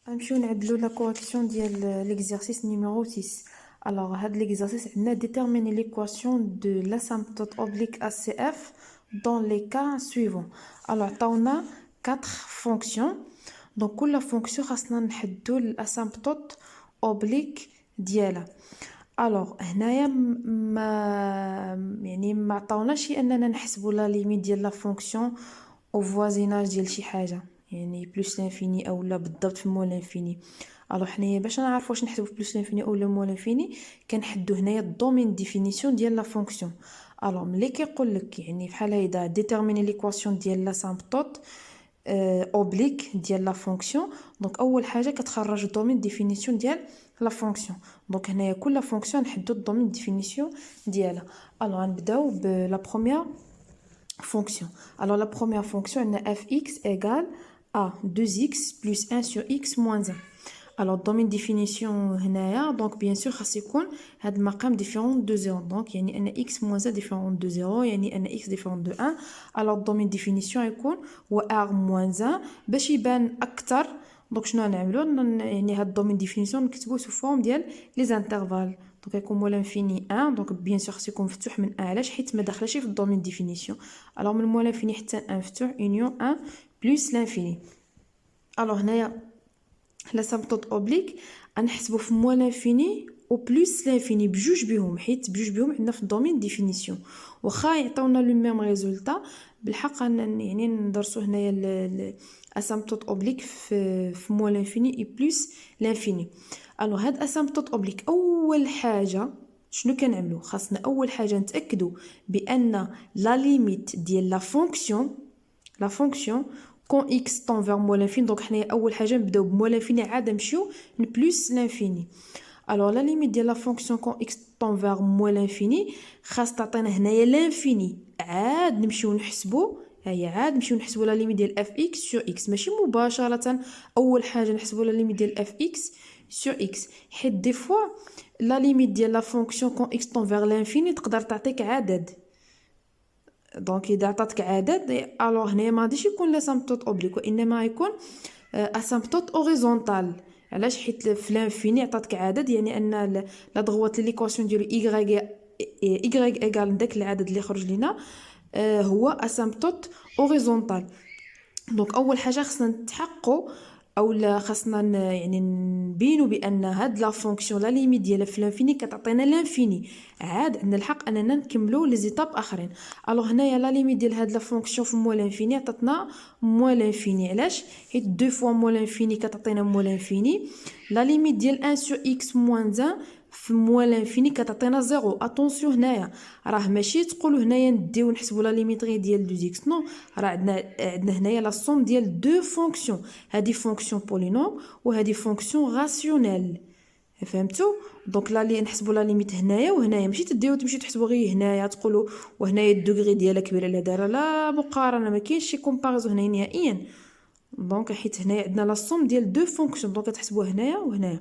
غنمشيو نعدلو لا كوريكسيون ديال l'exercice numéro 6. Alors هاد l'exercice عندنا déterminer l'équation de l'asymptote oblique ACF dans les cas suivants. Alors عطاونا 4 fonctions. Donc كل fonction خاصنا نحدو l'asymptote oblique ديالها. alors هنايا ما عطاوناش اننا نحسبوا لا ليميت ديال لا فونكسيون او فوازيناج ديال شي حاجه، يعني بلس لانفيني او لا بالضبط في مول لانفيني. الوغ حنايا باش نعرفوا واش نحسبوا بلس لانفيني او لا مول لانفيني كنحدو هنايا الدومين ديفينيسيون ديال لا فونكسيون. الوغ ملي كيقول لك يعني بحال هيدا ديتيرميني ليكواسيون ديال لاسامبتوت اوبليك ديال لا فونكسيون، دونك اول حاجه كتخرج الدومين ديفينيسيون ديال لا فونكسيون. دونك هنايا كل فونكسيون نحدو الدومين ديفينيسيون ديالها. الوغ غنبداو بلا بروميير fonction. Alors la première fonction est fx égale à 2x plus 1 sur x moins 1. Alors domaine définition هنايا donc bien sûr خاص يكون هاد المقام différent de 0. donc يعني ان x moins 1 différent de 0 يعني ان x différent de 1. alors domaine définition يكون هو r moins 1 باش يبان اكثر. دونك شنو نعملو يعني هاد الدومين ديفينيسيون نكتبوه سو فورم ديال لي زانترفال. دونك يكون مول انفيني 1 دونك بيان سور خص يكون مفتوح من 1 علاش حيت ما داخلاش في الدومين ديفينيسيون. الوغ من مول انفيني حتى 1 مفتوح اونيون 1 بلس لانفيني. الوغ هنايا لاسامبتوت اوبليك غنحسبو في مول انفيني او بلس لانفيني بجوج بهم، حيت بجوج بهم عندنا في الدومين ديفينيسيون. واخا يعطيونا لو ميم ريزولطا بالحق يعني ندرسو هنايا اسامبتوت اوبليك في مول انفيني اي بلس لانفيني. الو هاد اسامبتوت اوبليك اول حاجه شنو كنعملو؟ خاصنا اول حاجه نتاكدوا بان لا ليميت ديال لا فونكسيون كون اكس طون فير مول انفيني. دونك حنايا اول حاجه نبداو بمول انفيني عاد نمشيو بلس لانفيني. الو لا ليميت ديال لا فونكسيون كون اكس طون فير مول انفيني خاص تعطينا هنايا لانفيني، عاد نمشيو نحسبو لا ليميت ديال اف اكس سور اكس، ماشي مباشره اول حاجه نحسبو لا ليميت ديال اف اكس سور اكس، حيت دي فوا لا ليميت ديال لا فونكسيون كون اكس طون فير لانفيني تقدر تعطيك عدد. دونك اذا عطاتك عدد الوغ هنايا ما غاديش يكون لاسامبتوت اوبليك وانما يكون اسامبتوت اوريزونتال. علاش؟ حيت في لانفيني عطاتك عدد، يعني ان لا ضغوات ليكواسيون ديالو y ايغال داك العدد اللي خرج لينا هو اسامبتوت اوريزونتال. دونك اول حاجه خصنا نتحققوا اولا خاصنا يعني نبينوا بان هاد لا فونكسيون لا ليميت ديالها في لانفيني كتعطينا لانفيني، عاد عندنا الحق اننا نكملوا لي زيتاب اخرين. الوغ هنايا لا ليميت ديال هاد لا فونكسيون في مول انفيني عطاتنا مول انفيني. علاش؟ حيت دو فوا مول انفيني كتعطينا مول انفيني. لا ليميت ديال 1 سور اكس موان 1 في مول انفيني كتعطينا زيرو. اتونسيون هنايا راه ماشي تقولوا هنايا نديو نحسبوا لا ليميت غير ديال 2 اكس، نو، راه عندنا هنايا لا سوم ديال دو فونكسيون، هذه فونكسيون بولينوم وهذه فونكسيون راسيونيل. فهمتوا؟ دونك لا لي نحسبوا لا ليميت هنايا وهنايا، ماشي تديو تمشيو تحسبوا غير هنايا تقولوا وهنايا الدوغري ديالها كبير على دايره، لا مقارنه، ما كاينش شي كومباريزون هنا نهائيا. دونك حيت هنايا عندنا لا سوم ديال دو فونكسيون دونك كتحسبوها هنايا وهنايا.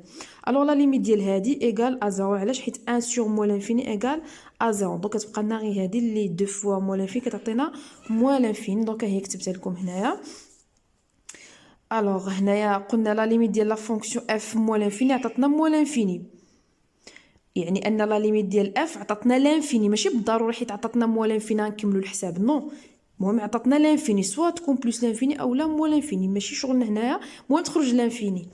الوغ لا ليميت ديال هادي ايغال ا زيرو. علاش؟ حيت 1 سور مول انفيني ايغال ا زيرو. دونك كتبقى لنا غير هادي اللي دو فوا مول انفيني كتعطينا موال انفيني. دونك هي كتبتها لكم هنايا. الوغ هنايا قلنا لا ليميت ديال لا فونكسيون اف موال انفيني عطاتنا موال انفيني، يعني ان لا ليميت ديال اف عطاتنا لانفيني، ماشي بالضروري حيت عطاتنا موال انفيني نكملوا الحساب، نو، المهم عطاتنا لانفيني سوا تكون بلس لانفيني او لا مول لانفيني، ماشي شغلنا هنايا المهم تخرج لانفيني.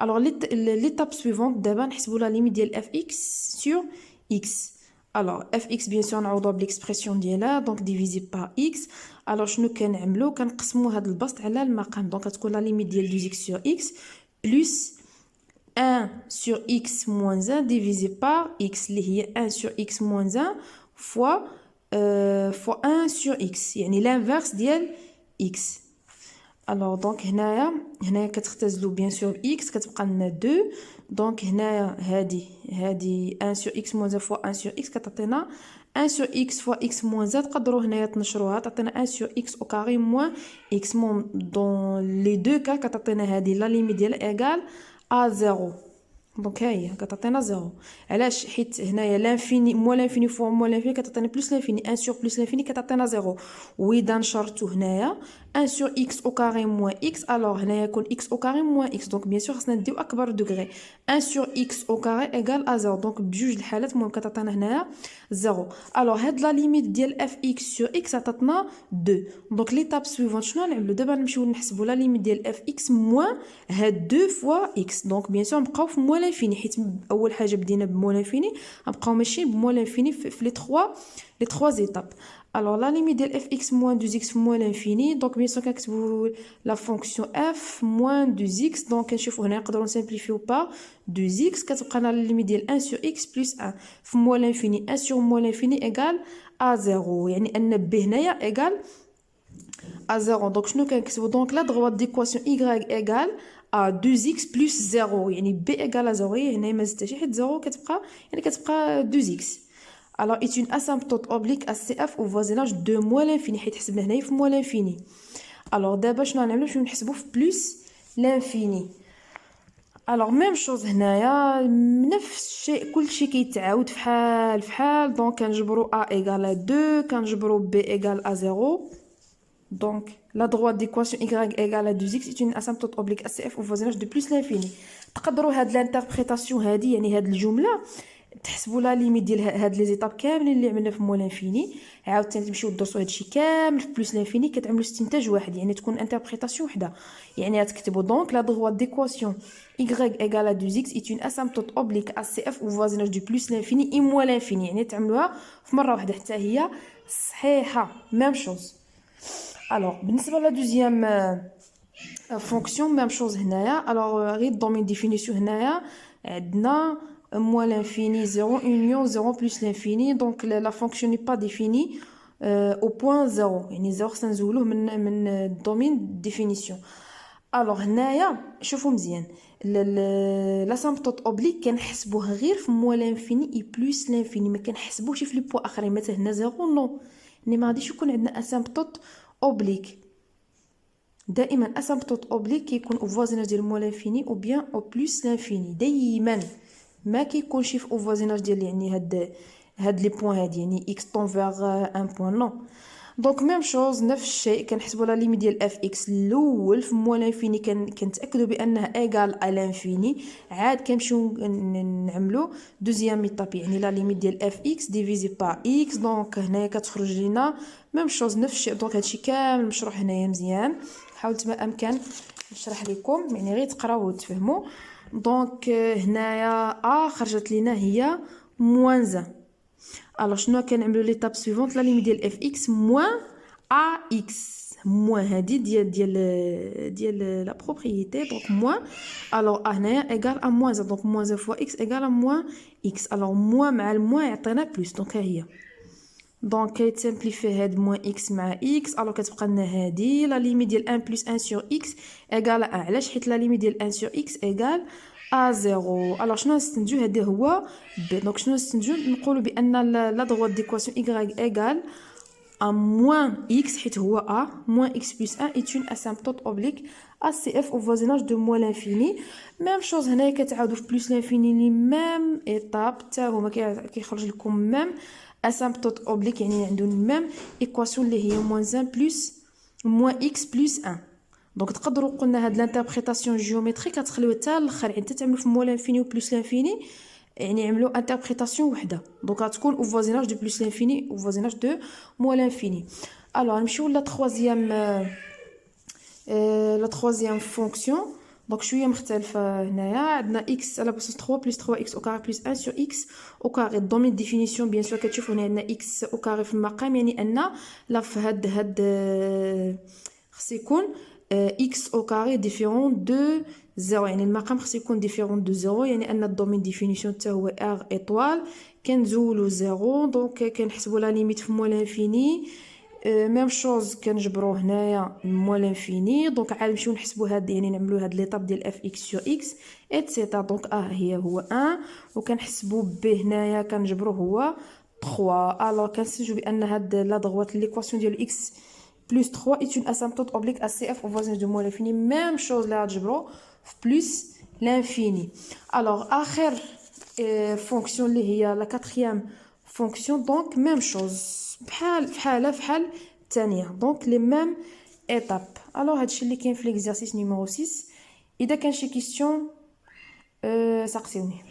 الوغ ليتاب سويفونت دابا نحسبوا لا ليميت ديال اف اكس سور اكس. الوغ اف اكس بيان سور نعوضوا بالاكسبرسيون ديالها دونك ديفيزي بار اكس. الوغ شنو كنعملو؟ كنقسموا هذا البسط على المقام. دونك تكون لا ليميت ديال 2 اكس سور اكس بلس 1 sur x moins 1 divisé par x اللي هي 1 sur x moins 1 fois 1 sur x، يعني l'inverse ديال x. alors دونك هنايا كتختزلوا بيان سور x كتبقى لنا 2. دونك هنايا هادي 1 sur x moins 1 fois 1 sur x كتعطينا 1 sur x fois x moins 1. تقدروا هنايا تنشروها تعطينا 1 sur x au carré moins x moins. dans les deux cas كتعطينا هادي لا ليميت ديال ايغال ا زيرو. دونك هاهي كتعطينا زيرو. علاش؟ حيت هنايا لانفيني مول لانفيني فوا مول لانفيني كتعطينا بلس لانفيني، 1 سور بلس لانفيني كتعطينا زيرو. واذا نشرتو هنايا 1 sur x au carré moins x. Alors هنا يكون x au carré moins x. Donc bien sûr خصنا نديو اكبر دوغري. 1 sur x au carré égale à 0. Donc بجوج الحالات المهم كتعطينا هنايا 0. Alors هاد لا ليميت ديال fx sur x عطاتنا 2. Donc l'étape suivante شنو نعملو دابا نمشيو نحسبوا لا ليميت ديال fx moins هاد 2 fois x. Donc bien sûr نبقاو في moins l'infini حيت اول حاجه بدينا بموال l'infini نبقاو ماشيين بموال l'infini في les trois étapes. Alors la limite de fx moins 2x moins l'infini. Donc bien sûr كنكتبوا la fonction f moins 2x. Donc كنشوفوا هنا نقدروا نسامبليفيو با 2x كتبقى لنا la limite ديال 1 sur x plus 1 في moins l'infini. 1 sur moins l'infini égale à 0. يعني ان b هنايا égale à 0. Donc شنو كنكتبوا دونك la droite d'équation y égale à 2x plus 0. يعني b égale à 0. هنا ما زدتش حيت 0 كتبقى يعني كتبقى 2x. Alors, est une asymptote oblique à CF au voisinage de moins l'infini. حيت حسبنا هنايا في moins l'infini. Alors, دابا شنو غنعملو باش نحسبو في plus l'infini. Alors, même chose هنايا نفس الشيء كلشي كيتعاود فحال. دونك كنجبرو a égale à 2 كنجبرو b égale à 0. Donc, la droite d'équation y égale à 2x est une asymptote oblique à CF au voisinage de plus l'infini. تقدروا هاد الانتربريتاسيون هادي يعني هاد الجمله تحسبوا لا ليميت ديال هاد لي زيتاب كاملين اللي عملنا في مول لانفيني عاوتاني تمشيو تدرسوا هادشي كامل في بلس لانفيني كتعملوا استنتاج واحد يعني تكون انتربريتاسيون وحده يعني غتكتبوا دونك لا droite d'équation y égale à 2x est une asymptote oblique à CF au voisinage du plus l'infini et moins l'infini يعني تعملوها في مره واحده حتى هي صحيحه ميم شوز. الوغ بالنسبه لا دوزيام فونكسيون ميم شوز هنايا. الوغ غير دومين ديفينيسيون هنايا عندنا moins l'infini 0 union 0 plus l'infini. Donc la fonction n'est pas définie au point 0 يعني 0 سنزولوه من domaine définition. alors هنايا شوفوا مزيان l'asymptote oblique كنحسبوه غير في moins l'infini et plus l'infini ما كنحسبوش في لي بوا اخرين مثلا هنا 0 نو يعني ما غاديش يكون عندنا asymptote oblique. دائما asymptote oblique كيكون au voisinage ديال moins l'infini ou bien au plus l'infini دائما ما كيكونش في او فوازيناج ديال يعني هاد لي بوين هادي يعني اكس طون فيغ ان بوين نو. دونك ميم شوز نفس الشيء كنحسبوا لا ليميت ديال اف اكس الاول في موال انفيني كنتاكدوا بانها ايغال ا لانفيني عاد كنمشيو نعملوا دوزيام ايطاب يعني لا ليميت ديال اف اكس ديفيزي بار اكس. دونك هنايا كتخرج لينا ميم شوز نفس الشيء. دونك هادشي كامل مشروح هنايا مزيان حاولت ما امكن نشرح لكم يعني غير تقراو وتفهموا. دونك هنايا خرجت لينا هي موان 1. الوغ شنو كنعملوا ليطاب سويفونت لا ليميت ديال اف اكس موان ا اكس موان هادي ديال لا بروبريتي. دونك موان الوغ هنايا ايغال ا موان 1. دونك موان 1 فوا اكس ايغال ا موان اكس. الوغ موان مع الموان يعطينا بلس. دونك ها هي دونك كيتسامبليفي هاد موان اكس مع اكس. الوغ كتبقى لنا هادي لا ليميت ديال 1 بلس 1 سور اكس ايغال 1. علاش حيت لا ليميت ديال 1 سور اكس ايغال ا 0. الوغ شنو نستنتجو هذا هو ب. دونك شنو نستنتجو نقولوا بان لا droite d'équation y ايغال ا موان اكس حيت هو ا موان اكس بلس 1 est une asymptote oblique à CF au voisinage de moins l'infini. ميم شوز هنايا كتعاودوا في بلس لانفيني لي ميم ايطاب حتى هما كيخرج لكم ميم asymptote oblique يعني عندهم ميم ايكواسيون اللي هي موان 1 بلس موان اكس بلس 1. دونك تقدروا قلنا هاد لانتربريتاسيون جيومتريك كتخليوها حتى الاخر يعني حتى تعملوا في موان لانفيني و بلس لانفيني يعني عملوا انتربريتاسيون وحده. دونك غتكون او فوازيناج دو بلس لانفيني او فوازيناج دو موان لانفيني. الوغ نمشيو لا تروازيام فونكسيون. دونك شويه مختلفه هنايا عندنا x على بلاصه 3 بلس 3x au carré plus 1 sur x au carré. الدومين ديفينيسيون بيان سور كتشوفوا هنا عندنا x au carré في المقام يعني ان لا في هاد خص يكون x au carré différent de 0 يعني المقام خص يكون différent de 0 يعني ان الدومين ديفينيسيون حتى هو r ايطوال كنزولو 0. دونك كنحسبوا لا ليميت في موال انفيني ميم شوز كنجبروه هنايا موال لانفيني. دونك عاد نمشيو نحسبوا هاد يعني نعملوا هاد ليطاب ديال اف اكس سور اكس ايتترا. دونك هي هو 1 وكنحسبوا ب هنايا كنجبروه هو 3. الوغ كنستنتجوا بان هاد لا droite ليكواسيون ديال اكس plus 3 est une asymptote oblique à CF au voisinage de moins l'infini. Même chose là, plus l'infini. Alors, آخر fonction اللي هي la quatrième fonction. Donc, même chose. بحال الثانية. Donc, les mêmes étape. Alors هادشي اللي كاين في l'exercice numéro 6. اذا كان شي question سقسيوني.